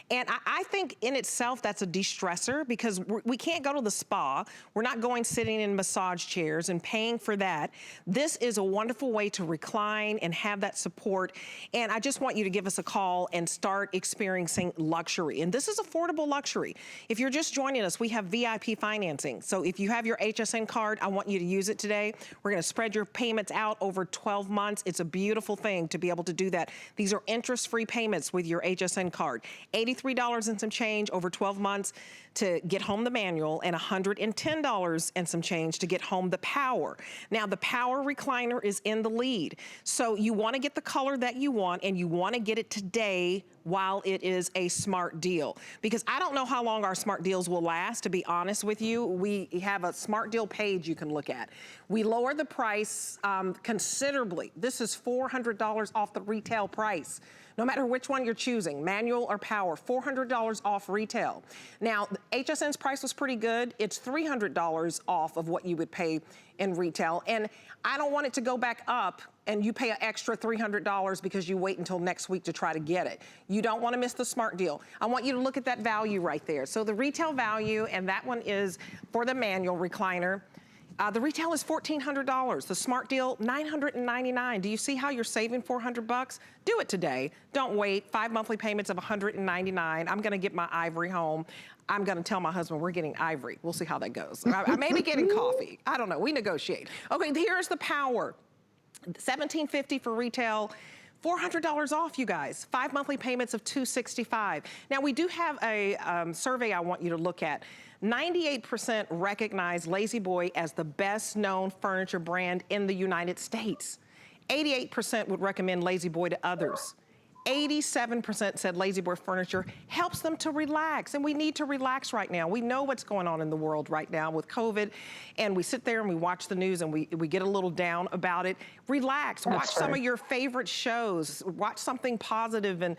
And I think in itself, that's a de-stressor, because we can't go to the spa. We're not going sitting in massage chairs and paying for that. This is a wonderful way to recline and have that support. And I just want you to give us a call and start experiencing luxury. And this is affordable luxury. If you're just joining us, we have VIP financing. So if you have your HSN card, I want you to use it today. We're gonna spread your payments out over 12 months. It's a beautiful thing to be able to do that. These are interest-free payments with your HSN card. $83 and some change over 12 months to get home the manual, and $110 and some change to get home the power. Now, the power recliner is in the lead. So you wanna get the color that you want, and you wanna get it today while it is a smart deal. Because I don't know how long our smart deals will last, to be honest with you. We have a smart deal page you can look at. We lower the price considerably. This is $400 off the retail price. No matter which one you're choosing, manual or power, $400 off retail. Now, HSN's price was pretty good. It's $300 off of what you would pay in retail. And I don't want it to go back up and you pay an extra $300 because you wait until next week to try to get it. You don't want to miss the smart deal. I want you to look at that value right there. So the retail value, and that one is for the manual recliner. The retail is $1,400. The smart deal, $999. Do you see how you're saving $400? Do it today. Don't wait. 5 monthly payments of $199. I'm gonna get my Ivory home. I'm gonna tell my husband we're getting Ivory. We'll see how that goes. I may be getting coffee. I don't know, we negotiate. Okay, here's the power. $1,750 for retail. $400 off, you guys. 5 monthly payments of $265. Now, we do have a survey I want you to look at. 98% recognize LaZBoy as the best known furniture brand in the United States. 88% would recommend LaZBoy to others. 87% said LaZBoy furniture helps them to relax, and we need to relax right now. We know what's going on in the world right now with COVID, and we sit there and we watch the news and we get a little down about it. Relax, watch some of your favorite shows, watch something positive and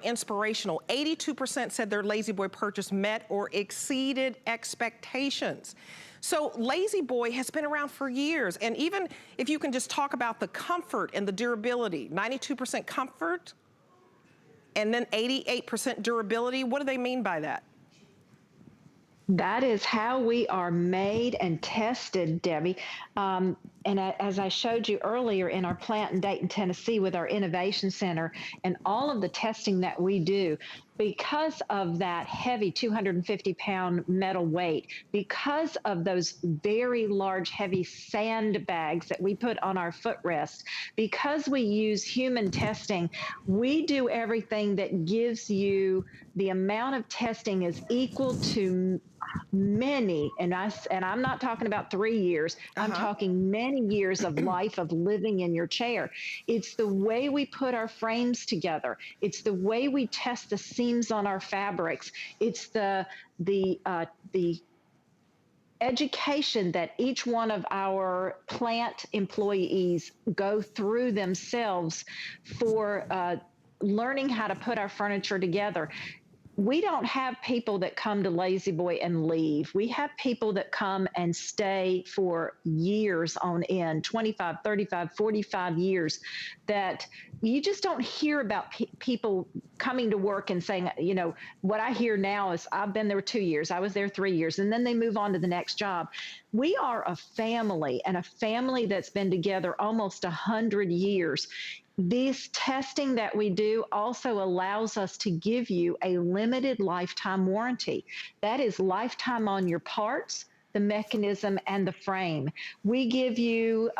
inspirational. 82% said their LaZBoy purchase met or exceeded expectations. So LaZBoy has been around for years, and even if you can just talk about the comfort and the durability, 92% comfort, and then 88% durability. What do they mean by that? That is how we are made and tested, Debbie. And as I showed you earlier in our plant in Dayton, Tennessee with our Innovation Center and all of the testing that we do, because of that heavy 250-pound metal weight, because of those very large, heavy sandbags that we put on our footrests, because we use human testing, we do everything that gives you the amount of testing is equal to many, and I'm not talking about 3 years, I'm talking many years of life of living in your chair. It's the way we put our frames together. It's the way we test the seams on our fabrics. It's the education that each one of our plant employees go through themselves for learning how to put our furniture together. We don't have people that come to LaZBoy and leave. We have people that come and stay for years on end, 25, 35, 45 years, that you just don't hear about people coming to work and saying, what I hear now is, I've been there 2 years, I was there 3 years, and then they move on to the next job. We are a family, and a family that's been together almost 100 years. This testing that we do also allows us to give you a limited lifetime warranty. That is lifetime on your parts, the mechanism, and the frame. We give you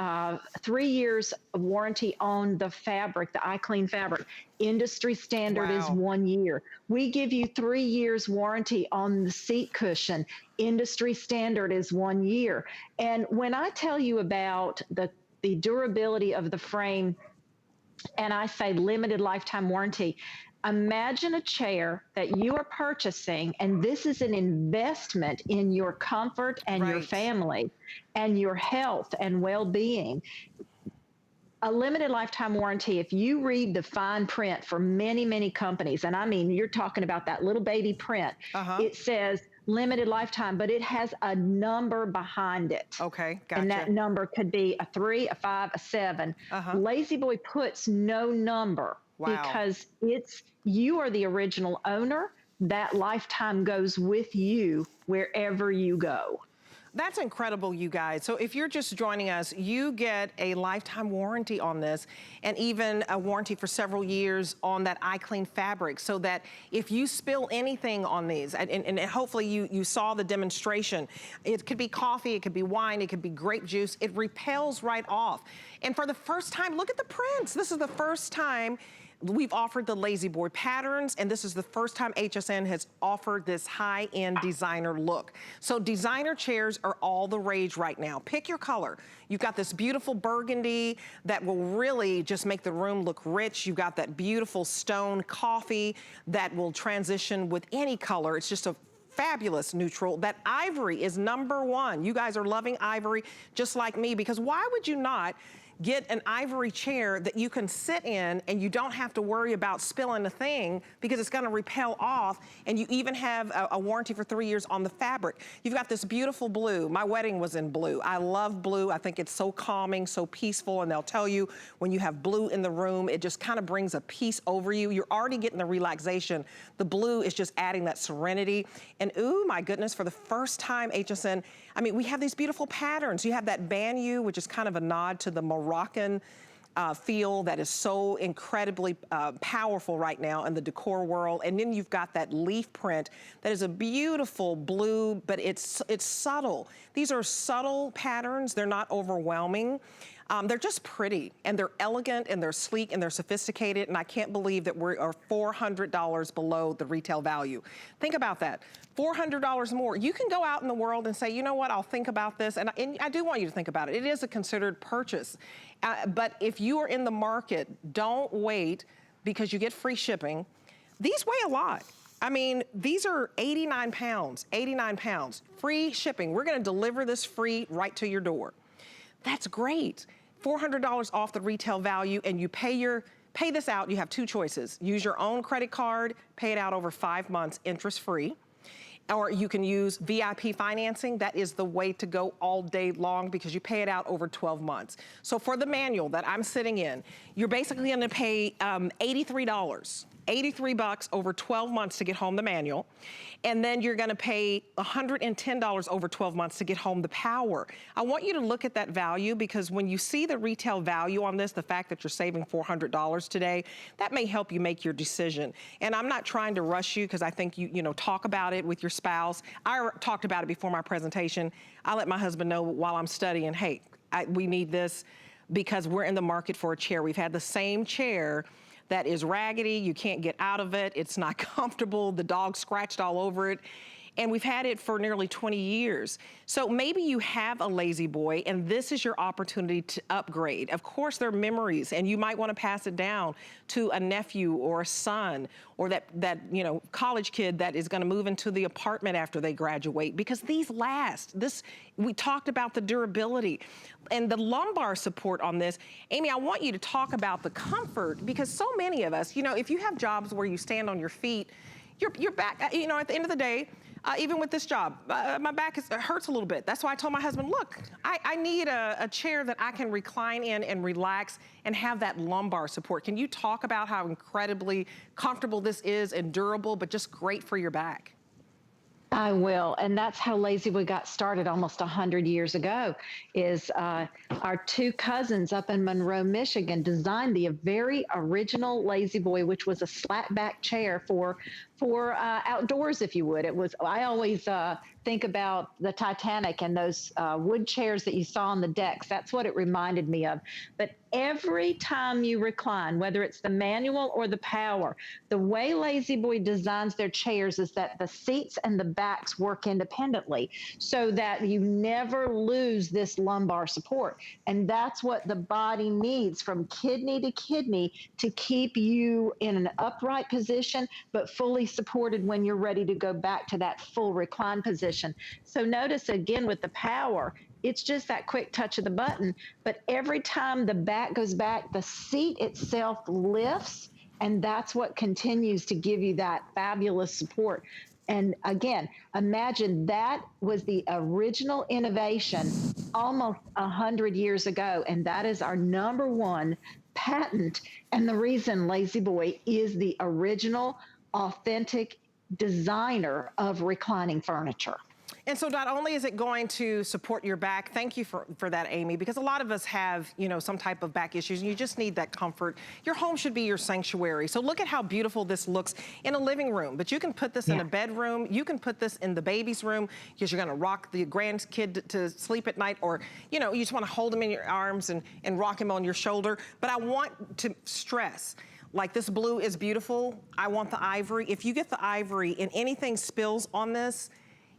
3 years of warranty on the fabric, the IClean fabric. Industry standard is 1 year. We give you 3 years warranty on the seat cushion. Industry standard is 1 year. And when I tell you about the durability of the frame, and I say limited lifetime warranty. Imagine a chair that you are purchasing, and this is an investment in your comfort and your Right. family and your health and well being. A limited lifetime warranty, if you read the fine print for many, many companies, and I mean, you're talking about that little baby print, Uh-huh. it says limited lifetime, but it has a number behind it. Okay, And that gotcha. number could be a 3, a 5, a 7. Uh-huh. Lazy Boy puts no number Wow. because it's you are the original owner. That lifetime goes with you wherever you go. That's incredible, you guys. So if you're just joining us, you get a lifetime warranty on this and even a warranty for several years on that iClean fabric, so that if you spill anything on these, and hopefully you saw the demonstration, it could be coffee, it could be wine, it could be grape juice, it repels right off. And for the first time, look at the prints. This is the first time we've offered the LaZBoy patterns, and this is the first time HSN has offered this high-end designer look. So designer chairs are all the rage right now. Pick your color. You've got this beautiful burgundy that will really just make the room look rich. You've got that beautiful stone coffee that will transition with any color. It's just a fabulous neutral. That ivory is #1. You guys are loving ivory just like me, because why would you not get an ivory chair that you can sit in and you don't have to worry about spilling a thing, because it's gonna repel off, and you even have a warranty for 3 years on the fabric. You've got this beautiful blue. My wedding was in blue. I love blue. I think it's so calming, so peaceful, and they'll tell you when you have blue in the room, it just kind of brings a peace over you. You're already getting the relaxation. The blue is just adding that serenity. And ooh, my goodness, for the first time, HSN, I mean, we have these beautiful patterns. You have that banyu, which is kind of a nod to the Moroccan feel that is so incredibly powerful right now in the decor world. And then you've got that leaf print that is a beautiful blue, but it's subtle. These are subtle patterns. They're not overwhelming. They're just pretty, and they're elegant, and they're sleek, and they're sophisticated, and I can't believe that we are $400 below the retail value. Think about that, $400 more. You can go out in the world and say, you know what, I'll think about this, and I do want you to think about it. It is a considered purchase, but if you are in the market, don't wait, because you get free shipping. These weigh a lot. I mean, these are 89 pounds, 89 pounds, free shipping. We're gonna deliver this free right to your door. That's great. $400 off the retail value, and you pay this out. You have 2 choices. Use your own credit card, pay it out over 5 months interest-free, or you can use VIP financing. That is the way to go all day long, because you pay it out over 12 months. So for the manual that I'm sitting in, you're basically gonna pay $83. $83 over 12 months to get home the manual. And then you're gonna pay $110 over 12 months to get home the power. I want you to look at that value, because when you see the retail value on this, the fact that you're saving $400 today, that may help you make your decision. And I'm not trying to rush you, because I think you know, talk about it with your spouse. I talked about it before my presentation. I let my husband know while I'm studying, hey, we need this, because we're in the market for a chair. We've had the same chair that is raggedy, you can't get out of it, it's not comfortable, the dog scratched all over it, and we've had it for nearly 20 years. So maybe you have a LaZBoy, and this is your opportunity to upgrade. Of course, there are memories, and you might want to pass it down to a nephew or a son, or that you know, college kid that is going to move into the apartment after they graduate, because these last. We talked about the durability and the lumbar support on this. Amy, I want you to talk about the comfort, because so many of us, you know, if you have jobs where you stand on your feet, your back, you know, at the end of the day, even with this job, my back hurts a little bit. That's why I told my husband, look, I need a chair that I can recline in and relax and have that lumbar support. Can you talk about how incredibly comfortable this is and durable, but just great for your back? I will, and that's how LaZBoy got started almost 100 years ago. Is our 2 cousins up in Monroe, Michigan, designed the very original LaZBoy, which was a slat back chair for for outdoors, if you would. I always think about the Titanic and those wood chairs that you saw on the decks. That's what it reminded me of. But every time you recline, whether it's the manual or the power, the way LaZBoy designs their chairs is that the seats and the backs work independently so that you never lose this lumbar support. And that's what the body needs from kidney to kidney to keep you in an upright position, but fully supported when you're ready to go back to that full recline position. So notice again with the power, it's just that quick touch of the button. But every time the back goes back, the seat itself lifts, and that's what continues to give you that fabulous support. And again, imagine that was the original innovation almost 100 years ago, and that is our #1 patent, and the reason LaZBoy is the original, authentic designer of reclining furniture. And so not only is it going to support your back, thank you for that, Amy, because a lot of us have, you know, some type of back issues and you just need that comfort. Your home should be your sanctuary. So look at how beautiful this looks in a living room, but you can put this in a bedroom. You can put this in the baby's room because you're gonna rock the grandkid to sleep at night, or, you know, you just wanna hold him in your arms and rock him on your shoulder. But I want to stress, like this blue is beautiful. I want the ivory. If you get the ivory and anything spills on this,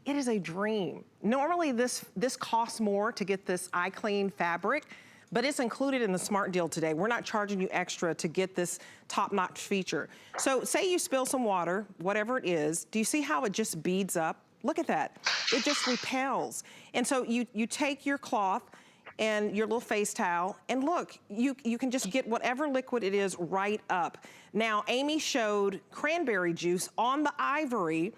it is a dream. Normally this costs more to get this IClean fabric, but it's included in the smart deal today. We're not charging you extra to get this top-notch feature. So say you spill some water, whatever it is, do you see how it just beads up? Look at that, it just repels. And so you take your cloth and your little face towel, and look, you can just get whatever liquid it is right up. Now, Amy showed cranberry juice on the ivory,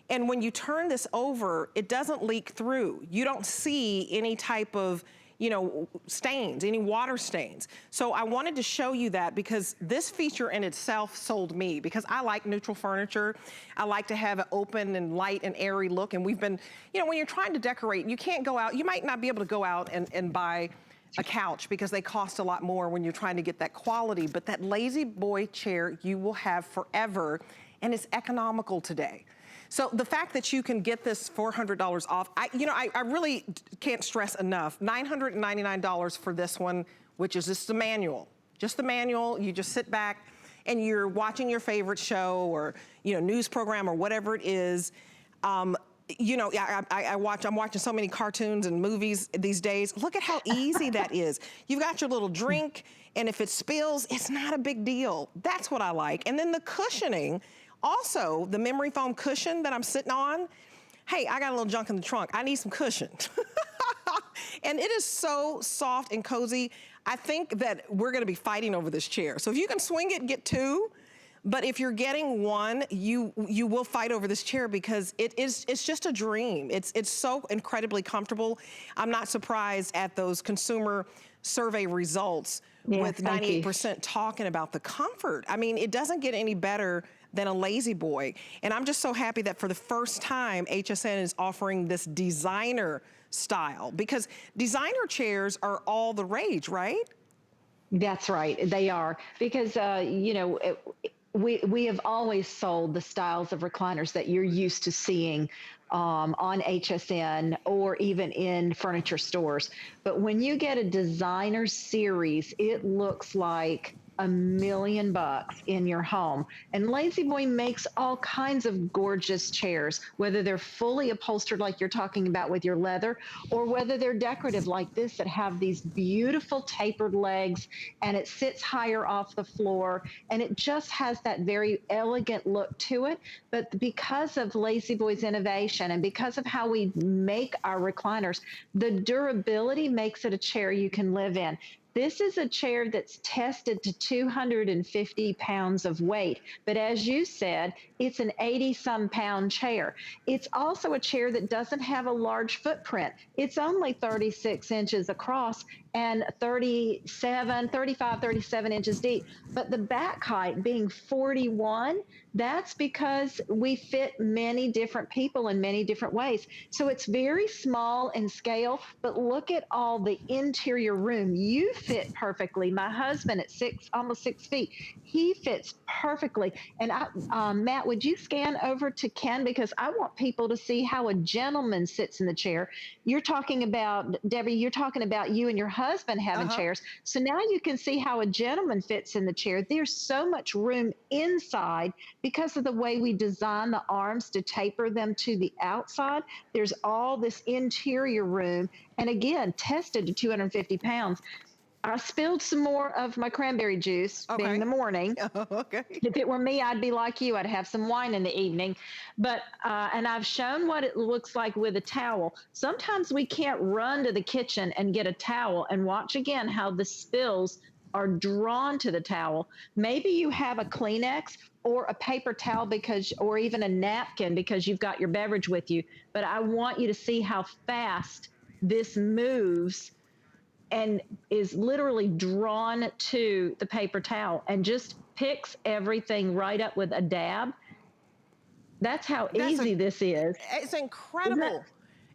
and when you turn this over, it doesn't leak through. You don't see any type of, you know, stains, any water stains. So I wanted to show you that because this feature in itself sold me, because I like neutral furniture. I like to have an open and light and airy look. And we've been, you know, when you're trying to decorate, you can't go out, you might not be able to go out and buy a couch because they cost a lot more when you're trying to get that quality. But that LaZBoy chair you will have forever, and it's economical today. So the fact that you can get this $400 off, I really can't stress enough, $999 for this one, which is just the manual. Just the manual, you just sit back and you're watching your favorite show or, you know, news program or whatever it is. You know, I'm watching so many cartoons and movies these days. Look at how easy that is. You've got your little drink, and if it spills, it's not a big deal. That's what I like. And then the cushioning, also, the memory foam cushion that I'm sitting on, hey, I got a little junk in the trunk. I need some cushion. And it is so soft and cozy. I think that we're gonna be fighting over this chair. So if you can swing it, get two. But if you're getting one, you will fight over this chair because it's just a dream. It's so incredibly comfortable. I'm not surprised at those consumer survey results with 98% talking about the comfort. I mean, it doesn't get any better than a LaZBoy. And I'm just so happy that for the first time, HSN is offering this designer style, because designer chairs are all the rage, right? That's right, they are. Because, you know, we have always sold the styles of recliners that you're used to seeing on HSN or even in furniture stores. But when you get a designer series, it looks like $1 million in your home. And LaZBoy makes all kinds of gorgeous chairs, whether they're fully upholstered like you're talking about with your leather, or whether they're decorative like this that have these beautiful tapered legs and it sits higher off the floor and it just has that very elegant look to it. But because of LaZBoy's innovation and because of how we make our recliners, the durability makes it a chair you can live in. This is a chair that's tested to 250 pounds of weight, but as you said, it's an 80-some pound chair. It's also a chair that doesn't have a large footprint. It's only 36 inches across and 35, 37 inches deep. But the back height being 41, that's because we fit many different people in many different ways. So it's very small in scale, but look at all the interior room. You fit perfectly. My husband at almost 6 feet, he fits perfectly. And Matt, would you scan over to Ken, because I want people to see how a gentleman sits in the chair. You're talking about, Debbie, you're talking about you and your husband having chairs. So now you can see how a gentleman fits in the chair. There's so much room inside because of the way we design the arms to taper them to the outside. There's all this interior room, and again, tested to 250 pounds. I spilled some more of my cranberry juice being the morning. Okay. If it were me, I'd be like you. I'd have some wine in the evening. But, and I've shown what it looks like with a towel. Sometimes we can't run to the kitchen and get a towel, and watch again how the spills are drawn to the towel. Maybe you have a Kleenex or a paper towel or even a napkin because you've got your beverage with you. But I want you to see how fast this moves and is literally drawn to the paper towel and just picks everything right up with a dab. That's how easy this is. It's incredible.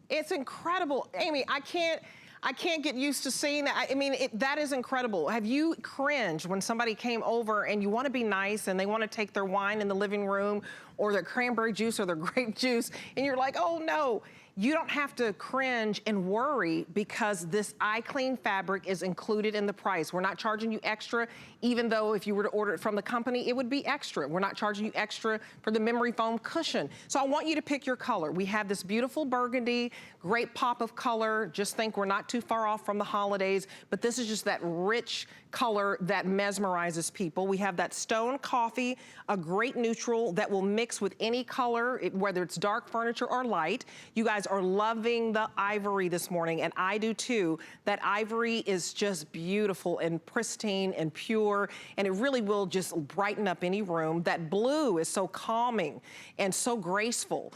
It's incredible. Amy, I can't get used to seeing that. I mean, that is incredible. Have you cringed when somebody came over and you want to be nice and they want to take their wine in the living room or their cranberry juice or their grape juice, and you're like, oh no? You don't have to cringe and worry because this iClean fabric is included in the price. We're not charging you extra, even though if you were to order it from the company, it would be extra. We're not charging you extra for the memory foam cushion. So I want you to pick your color. We have this beautiful burgundy, great pop of color. Just think we're not too far off from the holidays, but this is just that rich color that mesmerizes people. We have that stone coffee, a great neutral that will mix with any color, whether it's dark furniture or light. You guys are loving the ivory this morning, and I do too. That ivory is just beautiful and pristine and pure, and it really will just brighten up any room. That blue is so calming and so graceful.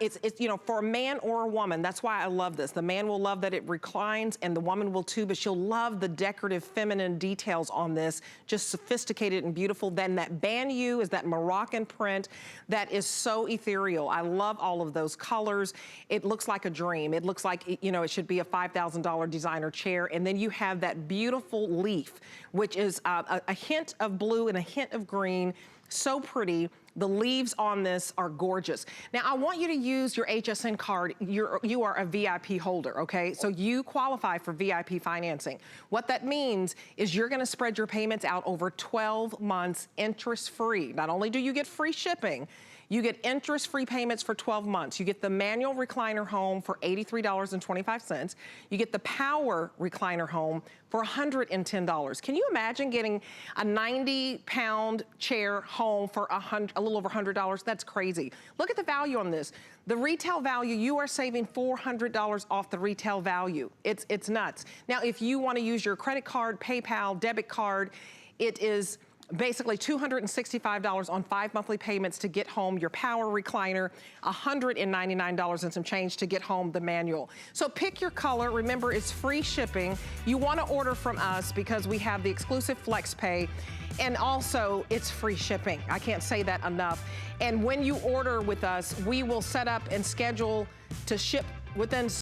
It's you know, for a man or a woman, that's why I love this. The man will love that it reclines, and the woman will too, but she'll love the decorative feminine details on this, just sophisticated and beautiful. Then that banyu is that Moroccan print that is so ethereal. I love all of those colors. It looks like a dream. It looks like, you know, it should be a $5,000 designer chair. And then you have that beautiful leaf, which is a hint of blue and a hint of green. So pretty. The leaves on this are gorgeous. Now, I want you to use your HSN card. You are a VIP holder, okay? So you qualify for VIP financing. What that means is you're gonna spread your payments out over 12 months interest-free. Not only do you get free shipping, you get interest-free payments for 12 months. You get the manual recliner home for $83.25. You get the power recliner home for $110. Can you imagine getting a 90-pound chair home for a little over $100? That's crazy. Look at the value on this. The retail value, you are saving $400 off the retail value. It's nuts. Now, if you want to use your credit card, PayPal, debit card, it is basically $265 on 5 monthly payments to get home your power recliner, $199 and some change to get home the manual. So pick your color. Remember, it's free shipping. You want to order from us because we have the exclusive flex pay, and also it's free shipping. I can't say that enough. And when you order with us, we will set up and schedule to ship within